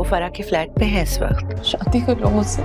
वो फरा के फ्लैट पे है इस वक्त। शादी कर लो मुझसे।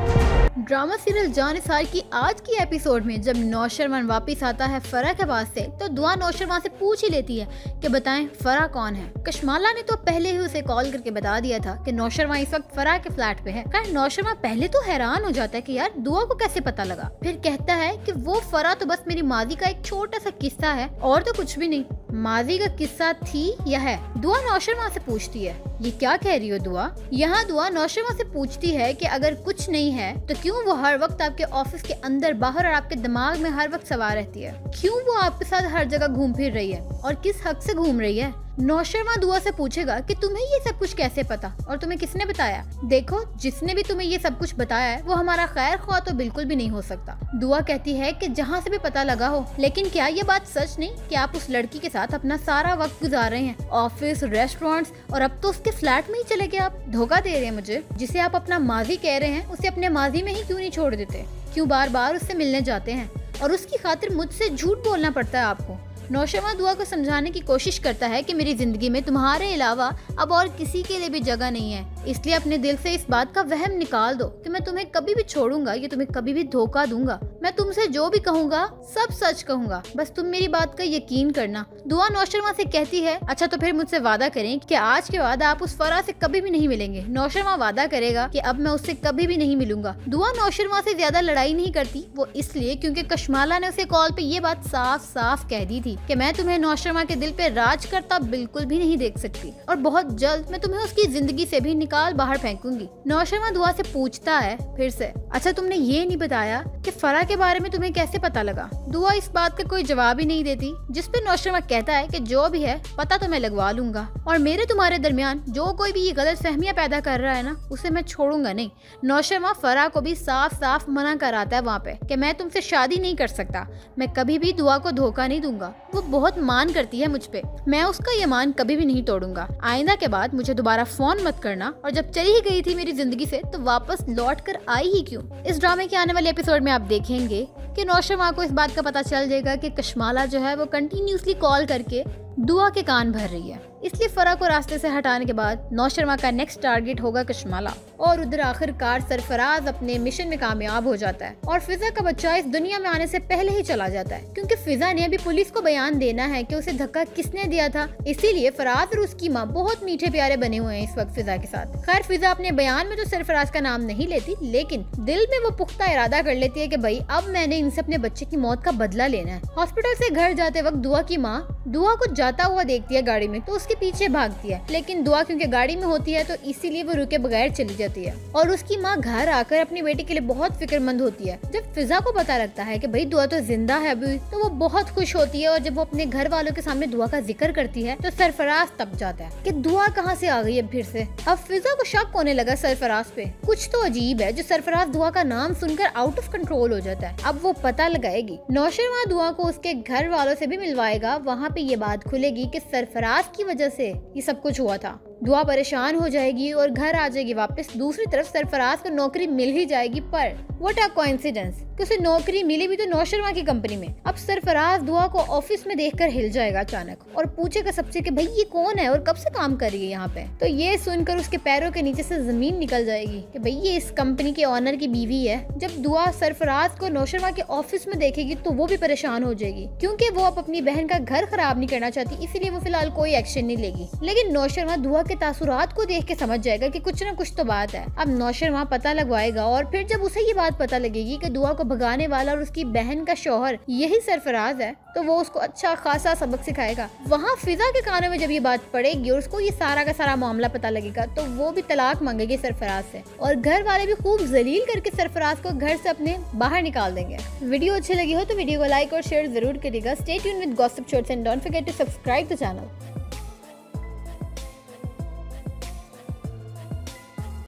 ड्रामा सीरियल जानिसार की आज की एपिसोड में जब नौशरवान वापस आता है फरा के पास से, तो दुआ नौशरवान से पूछ ही लेती है कि बताएं फरा कौन है। कशमाला ने तो पहले ही उसे कॉल करके बता दिया था कि नौशरवान इस वक्त फरा के फ्लैट पे है। खैर नौशरवान पहले तो हैरान हो जाता है कि यार दुआ को कैसे पता लगा। फिर कहता है कि वो फरा तो बस मेरी माजी का एक छोटा सा किस्सा है और तो कुछ भी नहीं। माजी का किस्सा थी या है? दुआ नौशरवान से पूछती है। ये क्या कह रही हो दुआ? यहाँ दुआ नौशरवान से पूछती है कि अगर कुछ नहीं है तो क्यों वो हर वक्त आपके ऑफिस के अंदर बाहर और आपके दिमाग में हर वक्त सवार रहती है? क्यों वो आपके साथ हर जगह घूम फिर रही है और किस हक से घूम रही है? नौशरवान दुआ से पूछेगा कि तुम्हें ये सब कुछ कैसे पता और तुम्हें किसने बताया? देखो जिसने भी तुम्हें ये सब कुछ बताया है वो हमारा खैर ख्वाह तो बिल्कुल भी नहीं हो सकता। दुआ कहती है कि जहाँ से भी पता लगा हो, लेकिन क्या ये बात सच नहीं कि आप उस लड़की के साथ अपना सारा वक्त गुजार रहे हैं, ऑफिस, रेस्टोरेंट्स और अब तो उसके फ्लैट में ही चले गए? आप धोखा दे रहे हैं मुझे। जिसे आप अपना माजी कह रहे हैं उसे अपने माजी में ही क्यों नहीं छोड़ देते? क्यों बार बार उससे मिलने जाते हैं और उसकी खातिर मुझसे झूठ बोलना पड़ता है आपको? नौशरवान दुआ को समझाने की कोशिश करता है कि मेरी जिंदगी में तुम्हारे अलावा अब और किसी के लिए भी जगह नहीं है, इसलिए अपने दिल से इस बात का वहम निकाल दो कि मैं तुम्हें कभी भी छोड़ूंगा या तुम्हें कभी भी धोखा दूंगा। मैं तुमसे जो भी कहूँगा सब सच कहूँगा, बस तुम मेरी बात का यकीन करना। दुआ नौशरवान से कहती है अच्छा तो फिर मुझसे वादा करें कि आज के बाद आप उस फरा से कभी भी नहीं मिलेंगे। नौशरवान वादा करेगा कि अब मैं उससे कभी भी नहीं मिलूंगा। दुआ नौशरवान से ज्यादा लड़ाई नहीं करती, वो इसलिए क्योंकि कशमाला ने उसे कॉल पे ये बात साफ साफ कह दी थी कि मैं तुम्हें नौशरवान के दिल पे राज करता बिल्कुल भी नहीं देख सकती और बहुत जल्द मैं तुम्हें उसकी जिंदगी से भी निकाल बाहर फेंकूंगी। नौशरवान दुआ से पूछता है फिर से अच्छा तुमने ये नहीं बताया कि फरा के बारे में तुम्हें कैसे पता लगा? दुआ इस बात का कोई जवाब ही नहीं देती, जिसपे नौशरवान कहता है कि जो भी है पता तो मैं लगवा लूंगा और मेरे तुम्हारे दरमियान जो कोई भी ये गलत फहमियां पैदा कर रहा है ना उसे मैं छोड़ूंगा नहीं। नौशरवान फरा को भी साफ साफ मना कराता है वहाँ पे कि मैं तुमसे शादी नहीं कर सकता, मैं कभी भी दुआ को धोखा नहीं दूंगा। वो बहुत मान करती है मुझ पे, मैं उसका ये मान कभी भी नहीं तोड़ूंगा। आइंदा के बाद मुझे दोबारा फोन मत करना और जब चली ही गई थी मेरी जिंदगी से तो वापस लौट कर आई ही क्यों? इस ड्रामे के आने वाले एपिसोड में आप देखेंगे कि नौशरवान को इस बात का पता चल जाएगा कि कशमाला जो है वो कंटिन्यूसली कॉल करके दुआ के कान भर रही है, इसलिए फरा को रास्ते से हटाने के बाद नौशरवान का नेक्स्ट टारगेट होगा कशमाला। और उधर आखिरकार सरफराज अपने मिशन में कामयाब हो जाता है और फिजा का बच्चा इस दुनिया में आने से पहले ही चला जाता है, क्योंकि फिजा ने अभी पुलिस को बयान देना है कि उसे धक्का किसने दिया था। इसीलिए फराज और उसकी माँ बहुत मीठे प्यारे बने हुए हैं इस वक्त फिजा के साथ। खैर फिजा अपने बयान में तो सरफराज का नाम नहीं लेती, लेकिन दिल में वो पुख्ता इरादा कर लेती है कि भाई अब मैंने इनसे अपने बच्चे की मौत का बदला लेना है। हॉस्पिटल से घर जाते वक्त दुआ की माँ दुआ को जाता हुआ देखती है गाड़ी में तो उसके पीछे भागती है, लेकिन दुआ क्योंकि गाड़ी में होती है तो इसीलिए वो रुके बगैर चली जाती है और उसकी माँ घर आकर अपनी बेटी के लिए बहुत फिक्रमंद होती है। जब फिजा को पता लगता है कि भाई दुआ तो जिंदा है अभी, तो वो बहुत खुश होती है और जब वो अपने घर वालों के सामने दुआ का जिक्र करती है तो सरफराज तप जाता है कि दुआ कहाँ से आ गई है फिर से। अब फिजा को शक होने लगा सरफराज पे, कुछ तो अजीब है जो सरफराज दुआ का नाम सुनकर आउट ऑफ कंट्रोल हो जाता है। अब वो पता लगाएगी, नौशरवान दुआ को उसके घर वालों से भी मिलवाएगा, वहाँ पे ये बात खुलेगी कि सरफराज की वजह से ये सब कुछ हुआ था। दुआ परेशान हो जाएगी और घर आ जाएगी वापस। दूसरी तरफ सरफराज को नौकरी मिल ही जाएगी, पर व्हाट अ कोइंसिडेंस कि उसे नौकरी मिली भी तो नौशरवान की कंपनी में। अब सरफराज दुआ को ऑफिस में देखकर हिल जाएगा अचानक और पूछेगा सबसे कि भाई ये कौन है और कब से काम कर रही है यहाँ पे। तो ये सुनकर उसके पैरों के नीचे से जमीन निकल जाएगी कि भाई ये इस कंपनी के ऑनर की बीवी है। जब दुआ सरफराज को नौशरवान के ऑफिस में देखेगी तो वो भी परेशान हो जाएगी, क्योंकि वो अब अपनी बहन का घर खराब नहीं करना चाहती, इसीलिए वो फिलहाल कोई एक्शन नहीं लेगी। लेकिन नौशरवान दुआ के तासुरात को देख के समझ जाएगा कि कुछ ना कुछ तो बात है। अब नौशरवान पता लगवाएगा और फिर जब उसे ये बात पता लगेगी कि दुआ को भगाने वाला और उसकी बहन का शौहर यही सरफराज है, तो वो उसको अच्छा खासा सबक सिखाएगा। वहाँ फिजा के कानों में जब ये बात पड़ेगी और उसको ये सारा का सारा मामला पता लगेगा तो वो भी तलाक मांगेगी सरफराज से और घर वाले भी खूब जलील करके सरफराज को घर से अपने बाहर निकाल देंगे। वीडियो अच्छी लगी हो तो वीडियो को लाइक और शेयर जरूर करिएगा। Stay tuned with gossip shorts and don't forget to subscribe the channel.